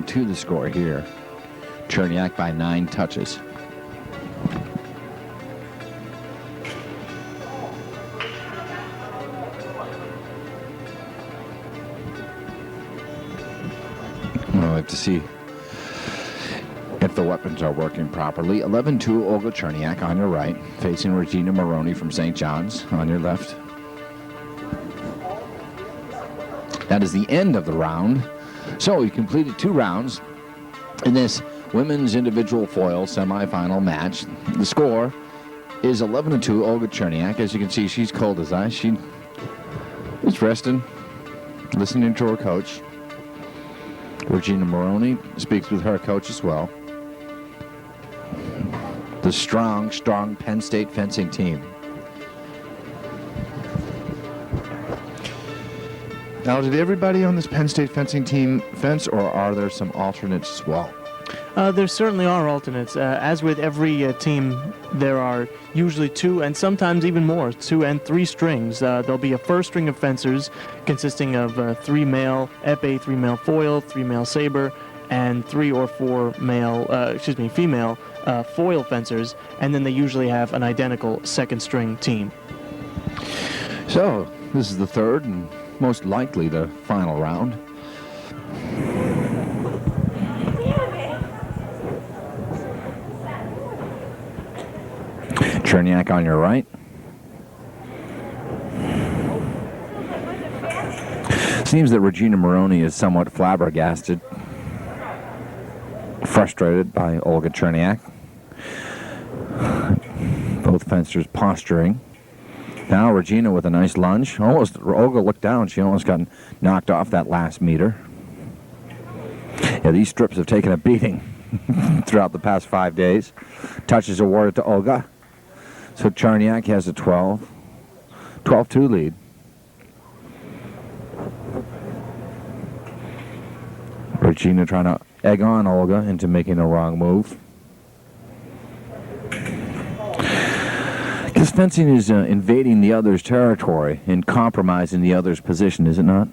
To the score here. Chernyak by 9 touches. We'll have to see if the weapons are working properly. 11-2 Olga Chernyak on your right, facing Regina Moroney from St. John's on your left. That is the end of the round. So we completed 2 rounds in this women's individual foil semifinal match. The score is 11-2 Olga Chernyak. As you can see, she's cold as ice. She is resting, listening to her coach. Regina Moroney speaks with her coach as well. The strong Penn State fencing team. Now, did everybody on this Penn State fencing team fence, or are there some alternates as well? There certainly are alternates. As with every team, there are usually 2 and sometimes even more, 2 and 3 strings. There'll be a first string of fencers consisting of 3 male épée, 3 male foil, 3 male sabre, and 3 or 4 female foil fencers, and then they usually have an identical second string team. So, this is the third and most likely the final round. Chernyak on your right. Seems that Regina Moroney is somewhat flabbergasted, frustrated by Olga Chernyak. Both fencers posturing. Now Regina with a nice lunge. Olga looked down. She almost got knocked off that last meter. Yeah, these strips have taken a beating throughout the past 5 days. Touch is awarded to Olga. So Chernyak has a 12-2 lead. Regina trying to egg on Olga into making a wrong move. Because fencing is invading the other's territory and compromising the other's position, is it not?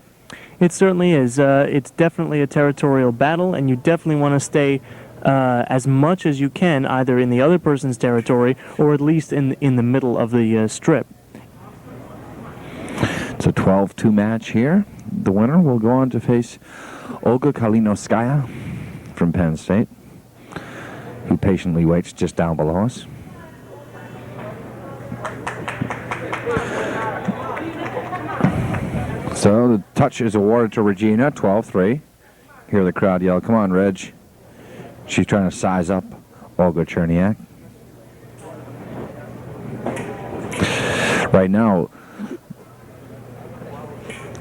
It certainly is. It's definitely a territorial battle, and you definitely want to stay as much as you can either in the other person's territory or at least in the middle of the strip. It's a 12-2 match here. The winner will go on to face Olga Kalinovskaya from Penn State, who patiently waits just down below us. So the touch is awarded to Regina, 12-3. Hear the crowd yell, "Come on, Reg." She's trying to size up Olga Chernyak. Right now,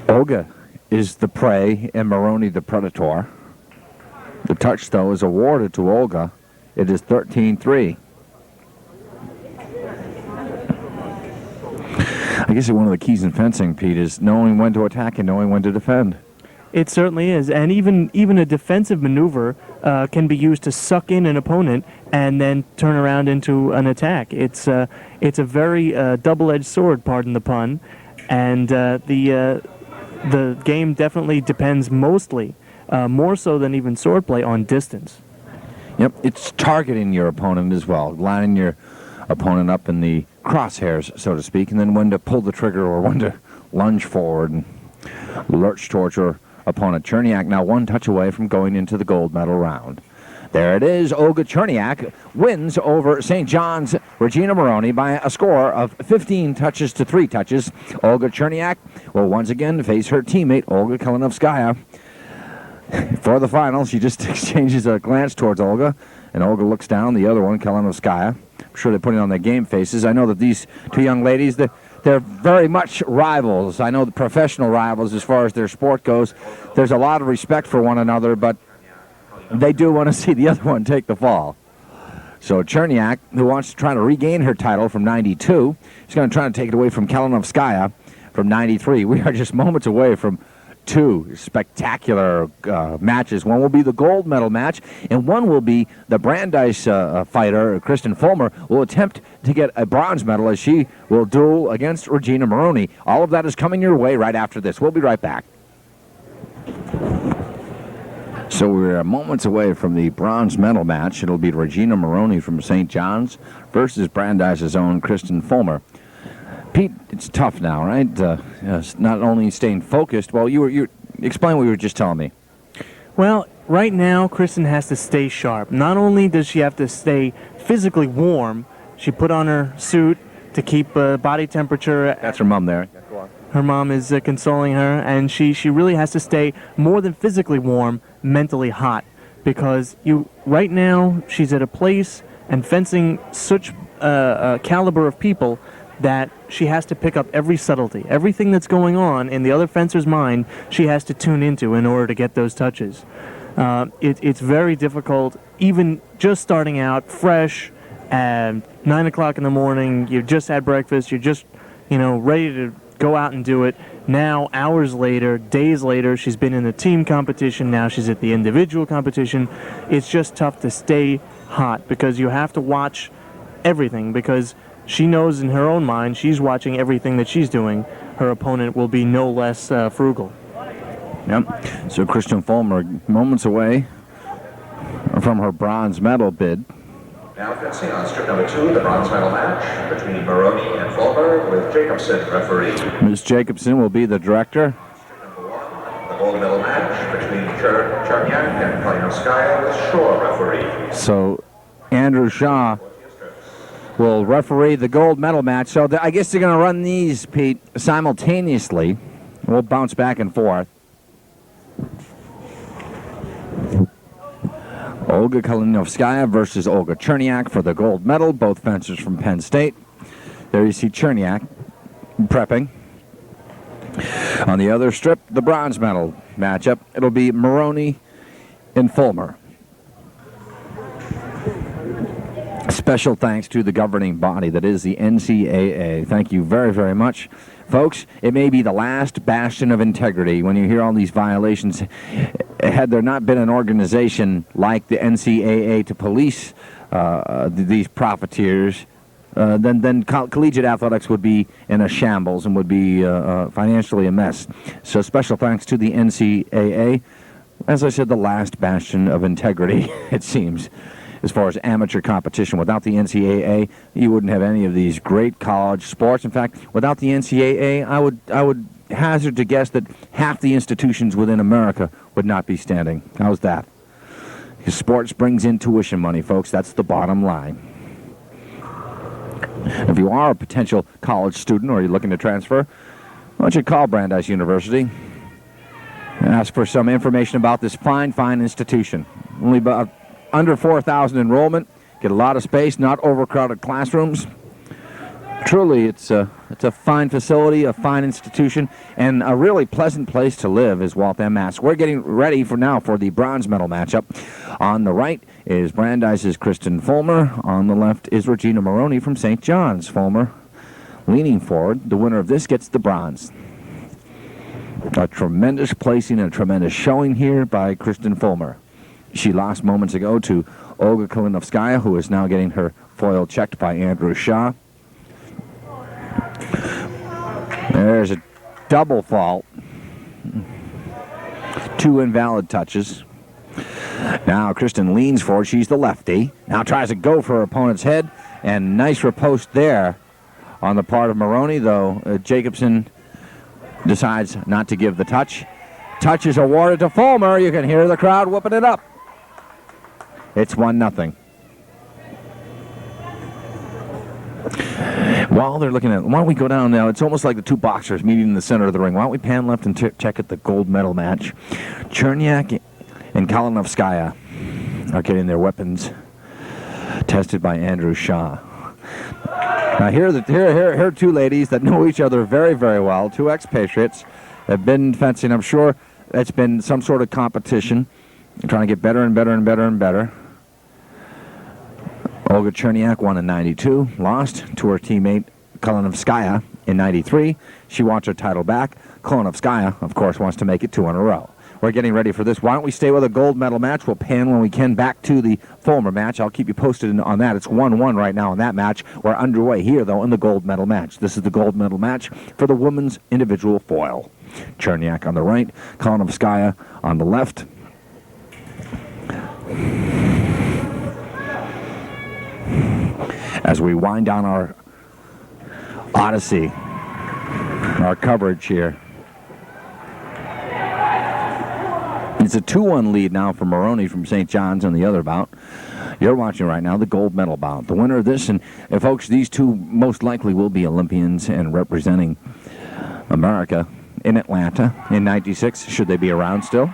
Olga is the prey and Moroney the predator. The touch, though, is awarded to Olga. It is 13-3. I guess one of the keys in fencing, Pete, is knowing when to attack and knowing when to defend. It certainly is, and even a defensive maneuver can be used to suck in an opponent and then turn around into an attack. It's a very double-edged sword, pardon the pun, and the game definitely depends mostly, more so than even swordplay, on distance. Yep, it's targeting your opponent as well, lining your opponent up in the crosshairs, so to speak, and then when to pull the trigger or when to lunge forward and lurch towards your opponent. Chernyak now one touch away from going into the gold medal round. There it is. Olga Chernyak wins over St. John's Regina Moroney by a score of 15 touches to 3 touches. Olga Chernyak will once again face her teammate Olga Kalinovskaya for the final. She just exchanges a glance towards Olga, And Olga looks down. The other one, Kalinovskaya. I'm sure they're putting on their game faces. I know that these two young ladies, they're very much rivals. I know the professional rivals as far as their sport goes. There's a lot of respect for one another, but they do want to see the other one take the fall. So Chernyak, who wants to try to regain her title from 92, is going to try to take it away from Kalinovskaya from 93. We are just moments away from two spectacular matches. One will be the gold medal match, and one will be the Brandeis fighter, Kristin Foellmer, will attempt to get a bronze medal as she will duel against Regina Moroney. All of that is coming your way right after this. We'll be right back. So we're moments away from the bronze medal match. It'll be Regina Moroney from St. John's versus Brandeis' own Kristin Foellmer. Pete, it's tough now, right? Not only staying focused. Well, you explain what you were just telling me. Well, right now, Kristin has to stay sharp. Not only does she have to stay physically warm, she put on her suit to keep body temperature. That's her mom there. Her mom is consoling her, and she really has to stay more than physically warm, mentally hot, because right now she's at a place and fencing such a caliber of people that she has to pick up every subtlety. Everything that's going on in the other fencer's mind, she has to tune into in order to get those touches. It's very difficult, even just starting out fresh at 9 o'clock in the morning. You've just had breakfast. You're just, ready to go out and do it. Now, hours later, days later, she's been in the team competition. Now she's at the individual competition. It's just tough to stay hot because you have to watch everything, because she knows in her own mind she's watching everything that she's doing. Her opponent will be no less frugal. Yep. So Kristin Foellmer moments away from her bronze medal bid. Now fencing on strip number 2, the bronze medal match between Moroney and Foellmer with Jacobson referee. Ms. Jacobson will be the director. Strip number 1, the gold medal match between Chernyak and Kalinovskaya with Shore referee. So Andrew Shaw will referee the gold medal match. So I guess they're going to run these, Pete, simultaneously. We'll bounce back and forth. Olga Kalinovskaya versus Olga Chernyak for the gold medal, both fencers from Penn State. There you see Chernyak prepping. On the other strip, the bronze medal matchup. It'll be Moroney and Foellmer. Special thanks to the governing body that is the NCAA. Thank you very, very much. Folks, it may be the last bastion of integrity when you hear all these violations. Had there not been an organization like the NCAA to police these profiteers, then collegiate athletics would be in a shambles and would be financially a mess. So special thanks to the NCAA. As I said, the last bastion of integrity, it seems, as far as amateur competition. Without the NCAA, you wouldn't have any of these great college sports. In fact, without the NCAA, I would hazard to guess that half the institutions within America would not be standing. How's that? Because sports brings in tuition money, folks. That's the bottom line. If you are a potential college student or you're looking to transfer, why don't you call Brandeis University and ask for some information about this fine, fine institution. Only about under 4,000 enrollment, get a lot of space, not overcrowded classrooms. Truly, it's a fine facility, a fine institution, and a really pleasant place to live is Waltham, Mass. We're getting ready for the bronze medal matchup. On the right is Brandeis' Kristin Foellmer. On the left is Regina Moroney from St. John's. Foellmer leaning forward. The winner of this gets the bronze. A tremendous placing and a tremendous showing here by Kristin Foellmer. She lost moments ago to Olga Kalinovskaya, who is now getting her foil checked by Andrew Shaw. There's a double fault. 2 invalid touches. Now Kristin leans forward. She's the lefty. Now tries to go for her opponent's head. And nice riposte there on the part of Moroney, though Jacobson decides not to give the touch. Touch is awarded to Foellmer. You can hear the crowd whooping it up. It's 1-0. While they're looking at, why don't we go down now? It's almost like the two boxers meeting in the center of the ring. Why don't we pan left and check at the gold medal match? Chernyak and Kalinovskaya are getting their weapons contested by Andrew Shaw. Now here are two ladies that know each other very, very well. Two expatriates have been fencing. I'm sure it's been some sort of competition, trying to get better and better and better and better. Olga Chernyak won in 92, lost to her teammate Kalinovskaya in 93. She wants her title back. Kalinovskaya, of course, wants to make it 2 in a row. We're getting ready for this. Why don't we stay with a gold medal match? We'll pan when we can back to the Foellmer match. I'll keep you posted on that. It's 1-1 right now in that match. We're underway here, though, in the gold medal match. This is the gold medal match for the women's individual foil. Chernyak on the right, Kalinovskaya on the left. As we wind down our odyssey, our coverage here. It's a 2-1 lead now for Moroney from St. John's on the other bout. You're watching right now the gold medal bout. The winner of this, and folks, these two most likely will be Olympians and representing America in Atlanta in 96, should they be around still.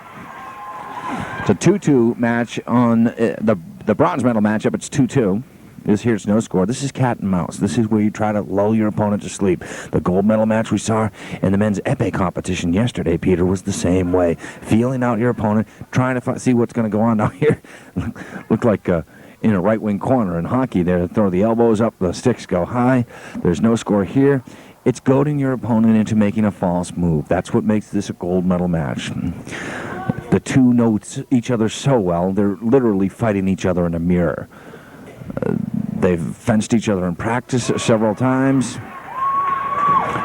It's a 2-2 match on the bronze medal matchup. It's 2-2. Here's no score. This is cat and mouse. This is where you try to lull your opponent to sleep. The gold medal match we saw in the men's épée competition yesterday, Peter, was the same way. Feeling out your opponent, trying to see what's going to go on down here. Looked like in a right-wing corner in hockey there. Throw the elbows up, the sticks go high. There's no score here. It's goading your opponent into making a false move. That's what makes this a gold medal match. The two know each other so well, they're literally fighting each other in a mirror. They've fenced each other in practice several times.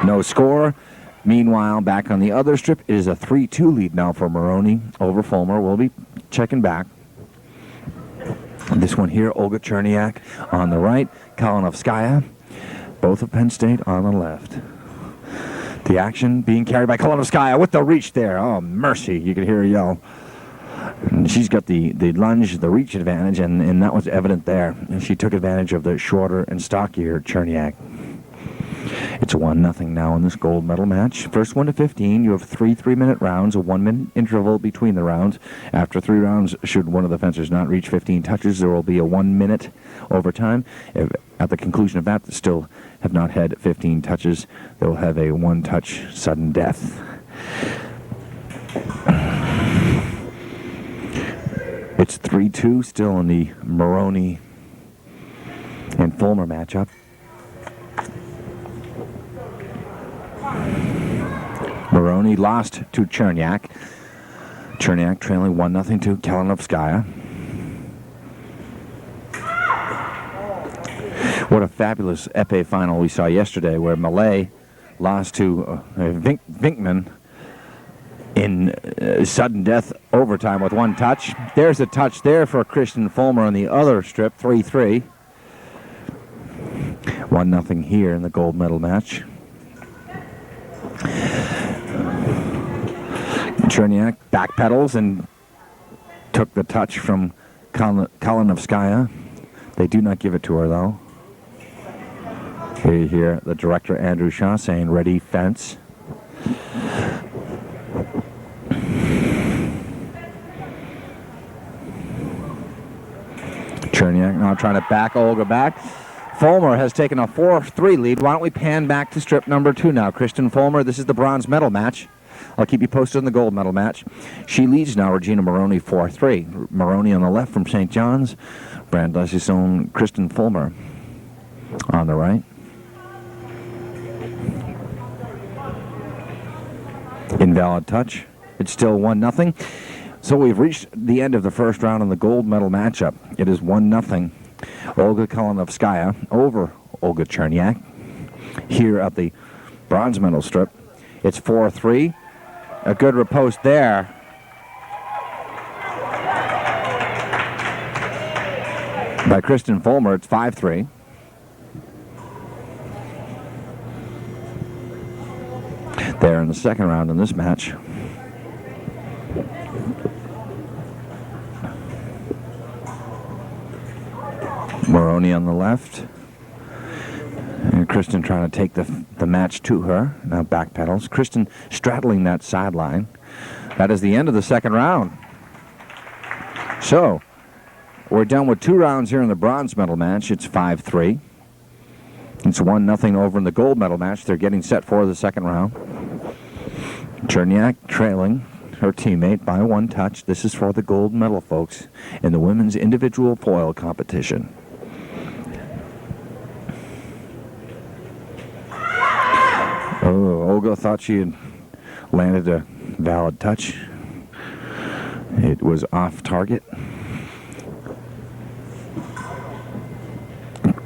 No score. Meanwhile, back on the other strip, it is a 3-2 lead now for Moroney over Foellmer. We'll be checking back. This one here, Olga Chernyak on the right, Kalinovskaya, both of Penn State on the left. The action being carried by Kalinovskaya with the reach there. Oh, mercy. You could hear her yell. And she's got the lunge, the reach advantage, and that was evident there. And she took advantage of the shorter and stockier Chernyak. It's 1-0 now in this gold medal match. First 1 to 15. You have 3 3-minute rounds, a 1-minute interval between the rounds. After 3 rounds, should one of the fencers not reach 15 touches, there will be a 1-minute overtime. If at the conclusion of that, they still have not had 15 touches, they will have a 1-touch sudden death. It's 3-2 still in the Moroney and Foellmer matchup. Moroney lost to Chernyak. Chernyak trailing 1-0 to Kalinovskaya. What a fabulous épée final we saw yesterday, where Malay lost to Vinkman in sudden death overtime with 1 touch. There's a touch there for Kristin Foellmer on the other strip, 3-3. 1-0 here in the gold medal match. Chernyak backpedals and took the touch from Kalinovskaya. They do not give it to her, though. Here you hear the director, Andrew Shaw, saying, "Ready, fence." Chernyak now trying to back Olga back. Foellmer has taken a 4-3 lead. Why don't we pan back to strip number 2 now? Kristin Foellmer, this is the bronze medal match. I'll keep you posted on the gold medal match. She leads now Regina Moroney 4-3. Moroney on the left from St. John's. Brandeis' own Kristin Foellmer on the right. Invalid touch. It's still 1-0. So we've reached the end of the first round in the gold medal matchup. It is 1-0. Olga Kalinovskaya over Olga Chernyak here at the bronze medal strip. It's 4-3. A good riposte there. By Kristin Foellmer, it's 5-3. There in the second round in this match. Moroney on the left. And Kristin trying to take the match to her. Now backpedals. Kristin straddling that sideline. That is the end of the second round. So, We're done with 2 rounds here in the bronze medal match. It's 5-3. It's 1-0 over in the gold medal match. They're getting set for the second round. Chernyak trailing her teammate by 1 touch. This is for the gold medal, folks, in the women's individual foil competition. Oh, Olga thought she had landed a valid touch. It was off target.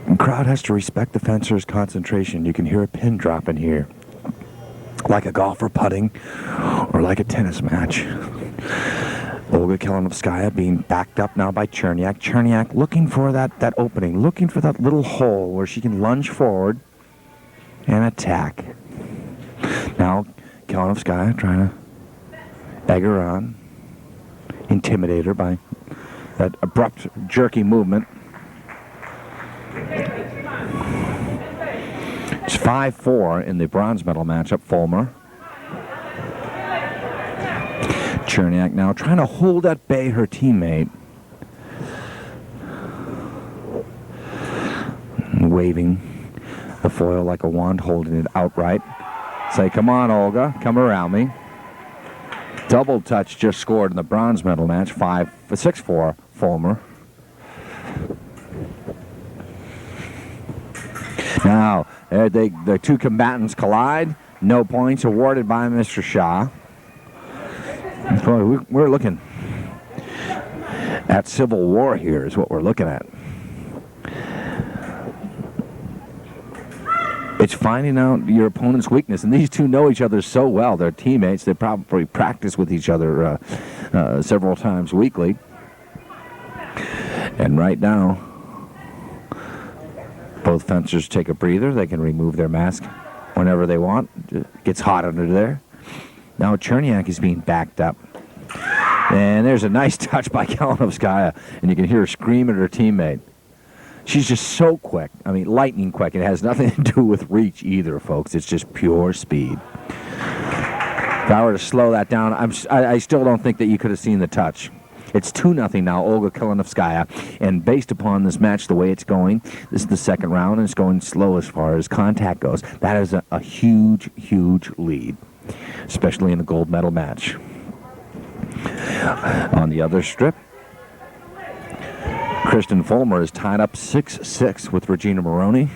The crowd has to respect the fencer's concentration. You can hear a pin drop in here, like a golfer putting or like a tennis match. Olga Kalinovskaya being backed up now by Chernyak. Chernyak looking for that opening, looking for that little hole where she can lunge forward and attack. Now Kalinovskaya trying to egg her on, intimidate her by that abrupt, jerky movement. It's 5-4 in the bronze medal matchup. Foellmer. Chernyak now trying to hold at bay her teammate. Waving the foil like a wand, holding it outright. Say, come on, Olga, come around me. Double touch just scored in the bronze medal match. 6-4, Foellmer. Now, the 2 combatants collide. No points awarded by Mr. Shah. Boy, we're looking at civil war here is what we're looking at. It's finding out your opponent's weakness, and these 2 know each other so well. They're teammates. They probably practice with each other several times weekly. And right now, both fencers take a breather. They can remove their mask whenever they want. It gets hot under there. Now Chernyak is being backed up. And there's a nice touch by Kalinovskaya, and you can hear her scream at her teammate. She's just so quick. I mean, lightning quick. It has nothing to do with reach either, folks. It's just pure speed. If I were to slow that down, I still don't think that you could have seen the touch. It's 2-0 now, Olga Kalinovskaya. And based upon this match, the way it's going, this is the second round, and it's going slow as far as contact goes. That is a huge, huge lead, especially in the gold medal match. On the other strip, Kristin Foellmer is tied up 6-6 with Regina Moroney.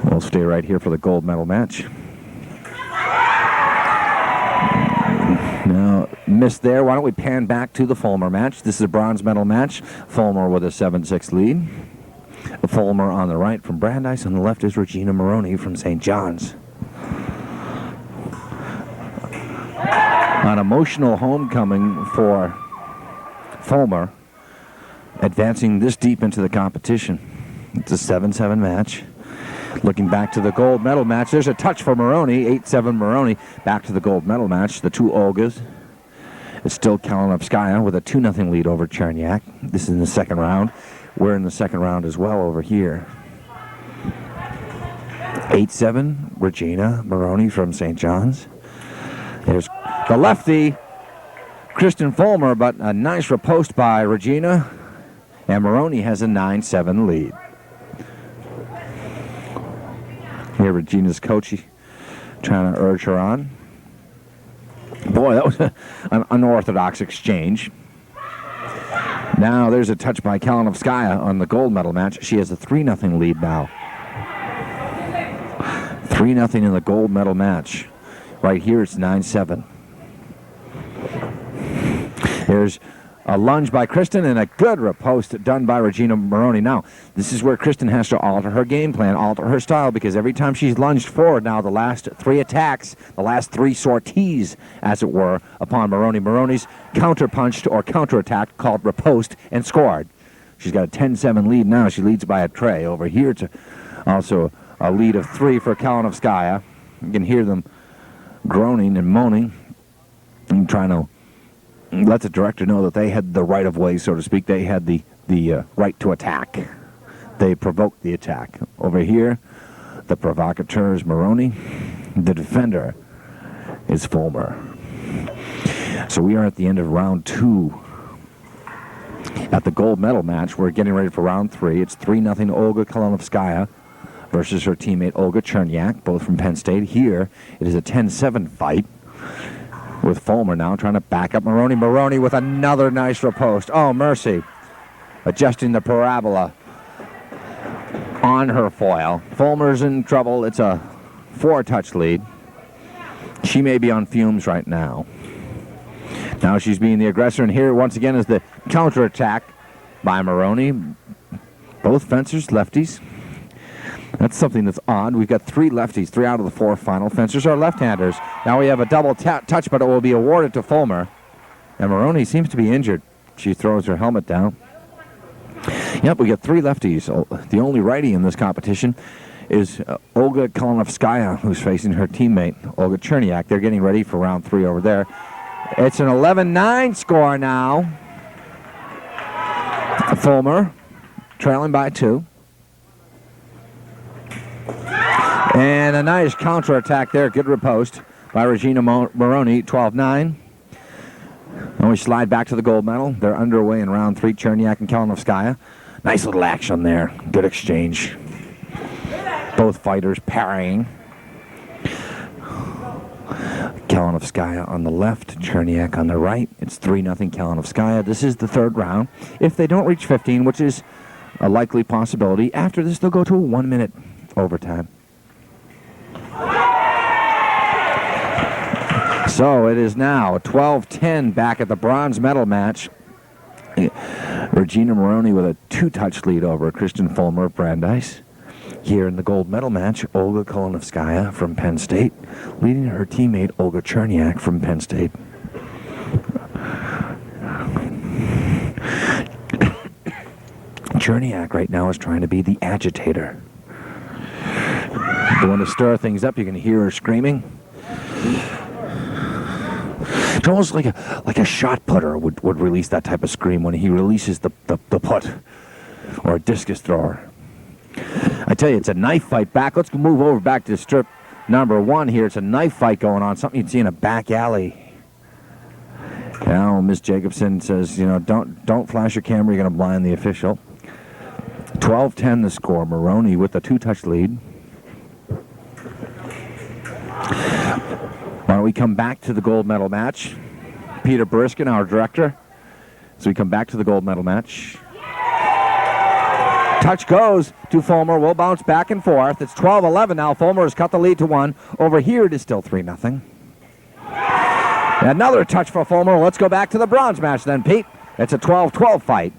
We'll stay right here for the gold medal match. Now, missed there. Why don't we pan back to the Foellmer match? This is a bronze medal match. Foellmer with a 7-6 lead. Foellmer on the right from Brandeis. On the left is Regina Moroney from St. John's. An emotional homecoming for Foellmer, advancing this deep into the competition. It's a 7-7 match. Looking back to the gold medal match, there's a touch for Moroney, 8-7 Moroney. Back to the gold medal match, the 2 Olgas. It's still Kalinovskaya with a 2-0 lead over Chernyak. This is in the second round. We're in the second round as well over here. 8-7 Regina Moroney from St. John's. There's the lefty, Kristin Foellmer, but a nice riposte by Regina. And Moroney has a 9-7 lead. Here, Regina's coach trying to urge her on. Boy, that was an unorthodox exchange. Now there's a touch by Kalinovskaya on the gold medal match. She has a 3-0 lead now. 3-0 in the gold medal match. Right here, it's 9-7. There's a lunge by Kristin and a good riposte done by Regina Moroney. Now, this is where Kristin has to alter her game plan, alter her style, because every time she's lunged forward now, the last 3 attacks, the last 3 sorties, as it were, upon Moroney. Moroney's counterpunched or counterattacked, called riposte, and scored. She's got a 10-7 lead now. She leads by a tray. Over here, it's also a lead of 3 for Kalinovskaya. You can hear them groaning and moaning and trying to let the director know that they had the right of way, so to speak. They had the right to attack. They provoked the attack. Over here, the provocateur is Moroney. The defender is Foellmer. So we are at the end of round 2 At the gold medal match, we're getting ready for round 3. It's 3-0 Olga Kalinovskaya versus her teammate Olga Chernyak, both from Penn State. Here, it is a 10-7 fight with Foellmer now trying to back up Moroney. Moroney with another nice riposte. Oh, mercy. Adjusting the parabola on her foil. Foellmer's in trouble. It's a 4-touch lead. She may be on fumes right now. Now she's being the aggressor, and here once again is the counterattack by Moroney. Both fencers lefties. That's something that's odd. We've got 3 lefties. 3 out of the 4 final fencers are left-handers. Now we have a double touch, but it will be awarded to Foellmer. And Moroney seems to be injured. She throws her helmet down. Yep, we got 3 lefties. The only righty in this competition is Olga Kalinovskaya, who's facing her teammate, Olga Chernyak. They're getting ready for round 3 over there. It's an 11-9 score now. Foellmer trailing by 2. And a nice counterattack there. Good riposte by Regina Moroney, 12-9. And we slide back to the gold medal. They're underway in round 3, Chernyak and Kalinovskaya. Nice little action there. Good exchange. Both fighters parrying. Kalinovskaya on the left, Chernyak on the right. It's 3-0 Kalinovskaya. This is the 3rd round. If they don't reach 15, which is a likely possibility, after this they'll go to a 1-minute overtime. So it is now 12-10 back at the bronze medal match. Regina Moroney with a 2-touch lead over Kristin Foellmer of Brandeis. Here in the gold medal match, Olga Kalinovskaya from Penn State, leading her teammate Olga Chernyak from Penn State. Chernyak right now is trying to be the agitator. The one to stir things up. You can hear her screaming. It's almost like a shot putter would release that type of scream when he releases the putt, or a discus thrower. I tell you, it's a knife fight back. Let's move over back to strip number 1 here. It's a knife fight going on, something you'd see in a back alley. Now, Miss Jacobson says, you know, don't flash your camera. You're going to blind the official. 12-10 the score. Moroney with the 2-touch lead. Why don't we come back to the gold medal match? Peter Boriskin, our director. So we come back to the gold medal match. Touch goes to Foellmer. We'll bounce back and forth. It's 12-11 now. Foellmer has cut the lead to 1. Over here it is still 3-0. Another touch for Foellmer. Let's go back to the bronze match then, Pete. It's a 12-12 fight.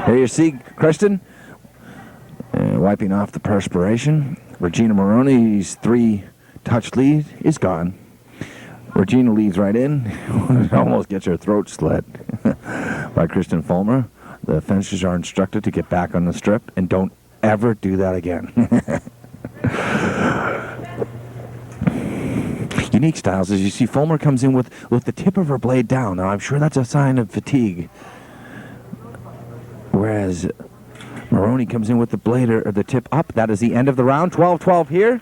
Here you see Kristin wiping off the perspiration. Regina Moroney's 3-touch lead is gone. Regina leads right in. Almost gets her throat slit by Kristin Foellmer. The fencers are instructed to get back on the strip and don't ever do that again. Unique styles, as you see, Foellmer comes in with the tip of her blade down. Now, I'm sure that's a sign of fatigue. Whereas Moroney comes in with the blade or the tip up. That is the end of the round. 12-12 here.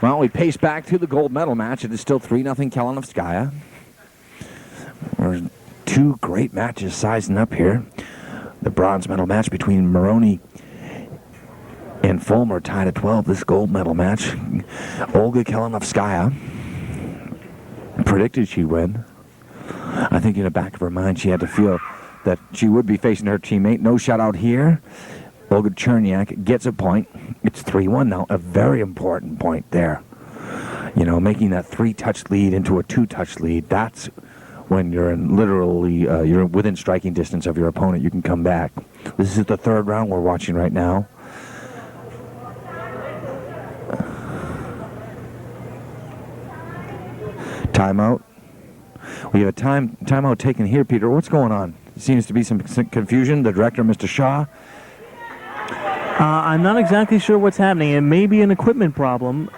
Well, we pace back to the gold medal match. It is still 3-0 Kalinovskaya. There's 2 great matches sizing up here. The bronze medal match between Moroney and Foellmer tied at 12. This gold medal match, Olga Kalinovskaya predicted she'd win. I think in the back of her mind she had to feel that she would be facing her teammate. No shutout here. Olga Chernyak gets a point. It's 3-1 now. A very important point there. You know, making that 3-touch lead into a 2-touch lead. That's when you're in literally, you're within striking distance of your opponent. You can come back. This is the 3rd round we're watching right now. Timeout. We have a timeout taken here, Peter. What's going on? Seems to be some confusion. The director, Mr. Shaw. I'm not exactly sure what's happening. It may be an equipment problem.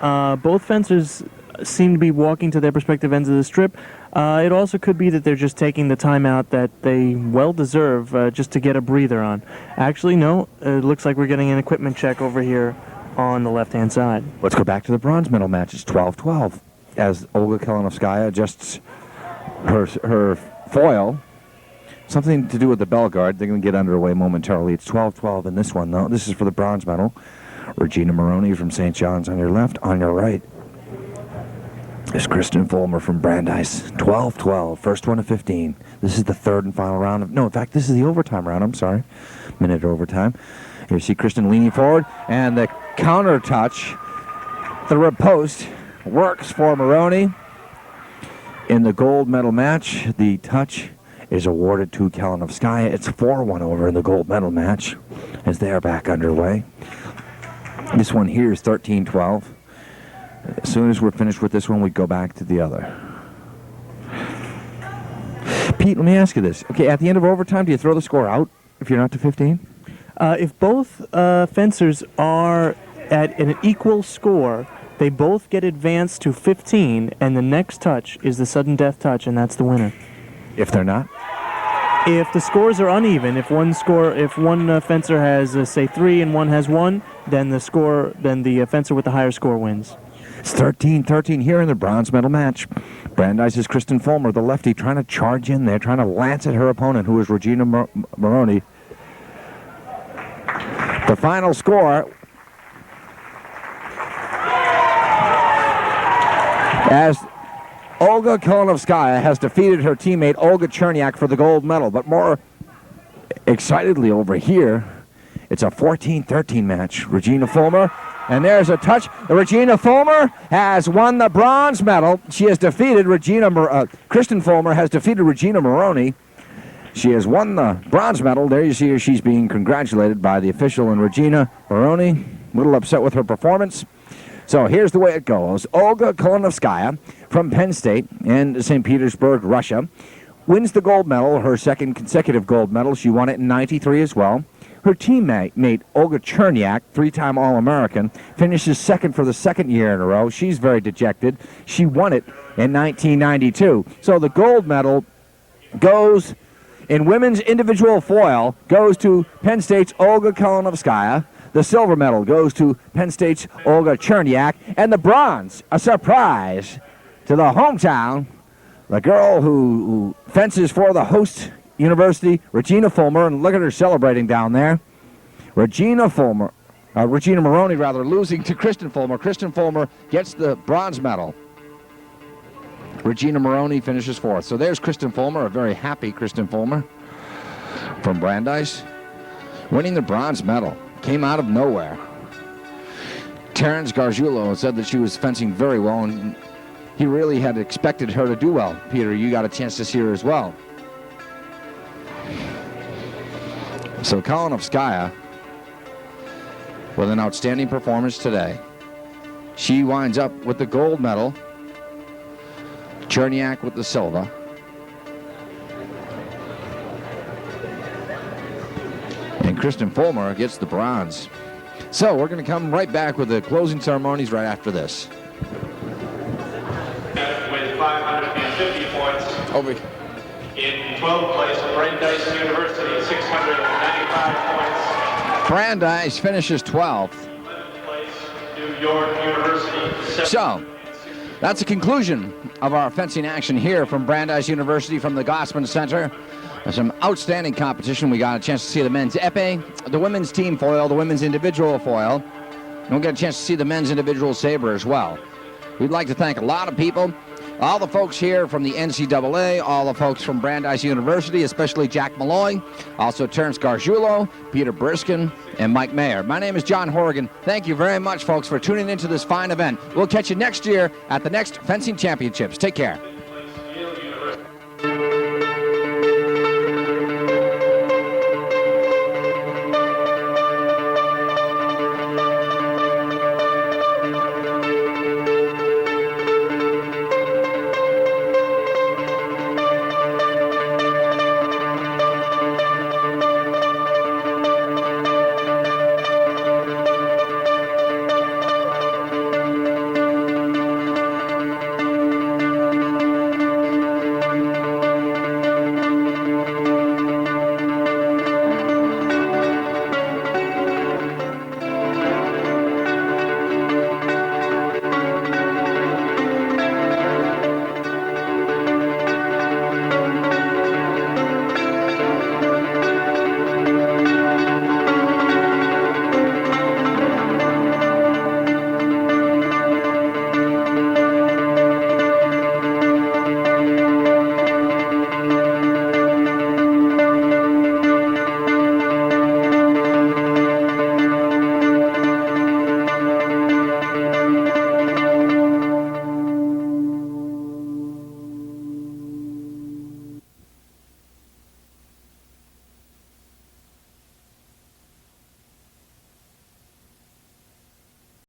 Both fencers seem to be walking to their respective ends of the strip. It also could be that they're just taking the timeout that they well deserve just to get a breather on. Actually, no. It looks like we're getting an equipment check over here on the left-hand side. Let's go back to the bronze medal match. It's 12-12 as Olga Kalinovskaya adjusts her foil something to do with the bell guard. They're going to get underway momentarily. It's 12-12 in this one, though. This is for the bronze medal. Regina Moroney from St. John's on your left. On your right is Kristin Foellmer from Brandeis. 12-12, first one of 15. This is the third and final round. No, in fact, this is the overtime round. I'm sorry. Minute overtime. Here you see Kristin leaning forward, and the counter touch, the riposte, works for Moroney. In the gold medal match, the touch is awarded to Kalinovskaya. It's 4-1 over in the gold medal match as they are back underway. This one here is 13-12. As soon as we're finished with this one, we go back to the other. Pete, let me ask you this. Okay, at the end of overtime, do you throw the score out if you're not to 15? If both fencers are at an equal score, they both get advanced to 15, and the next touch is the sudden death touch, and that's the winner. If they're not? If the scores are uneven, if one fencer has, say, 3 and one has 1, then the fencer with the higher score wins. It's 13-13 here in the bronze medal match. Brandeis is Kristin Foellmer, the lefty, trying to charge in there, trying to lance at her opponent, who is Regina Moroney. The final score, as Olga Kalinovskaya has defeated her teammate Olga Chernyak for the gold medal. But more excitedly over here, it's a 14-13 match. Regina Foellmer, and there's a touch. Regina Foellmer has won the bronze medal. She has defeated Kristin Foellmer has defeated Regina Moroney. She has won the bronze medal. There you see her. She's being congratulated by the official, and Regina Moroney, a little upset with her performance. So here's the way it goes. Olga Kalinovskaya from Penn State in St. Petersburg, Russia, wins the gold medal, her second consecutive gold medal. She won it in '93 as well. Her teammate, Olga Chernyak, 3-time All-American, finishes second for the second year in a row. She's very dejected. She won it in 1992. So the gold medal goes in women's individual foil, goes to Penn State's Olga Kalinovskaya. The silver medal goes to Penn State's Olga Chernyak. And the bronze, a surprise to the hometown, the girl who fences for the host university, Regina Foellmer. And look at her celebrating down there. Regina Moroney, losing to Kristin Foellmer. Kristin Foellmer gets the bronze medal. Regina Moroney finishes fourth. So there's Kristin Foellmer, a very happy Kristin Foellmer from Brandeis, winning the bronze medal. Came out of nowhere. Terrence Gargiulo said that she was fencing very well, and he really had expected her to do well. Peter, you got a chance to see her as well. So Kalinovskaya with an outstanding performance today. She winds up with the gold medal. Chernyak with the silver. And Kristin Foellmer gets the bronze. So we're going to come right back with the closing ceremonies right after this. With 550 points. Over. In 12th place, Brandeis University, 695 points. Brandeis finishes 12th. 11th place, New York University. So that's the conclusion of our fencing action here from Brandeis University from the Gosman Center. Some outstanding competition. We got a chance to see the men's épée, the women's team foil, the women's individual foil, and we'll get a chance to see the men's individual sabre as well. We'd like to thank a lot of people, all the folks here from the NCAA, all the folks from Brandeis University, especially Jack Malloy, also Terrence Gargiulo, Peter Boriskin, and Mike Mayer. My name is John Horrigan. Thank you very much, folks, for tuning into this fine event. We'll catch you next year at the next Fencing Championships. Take care.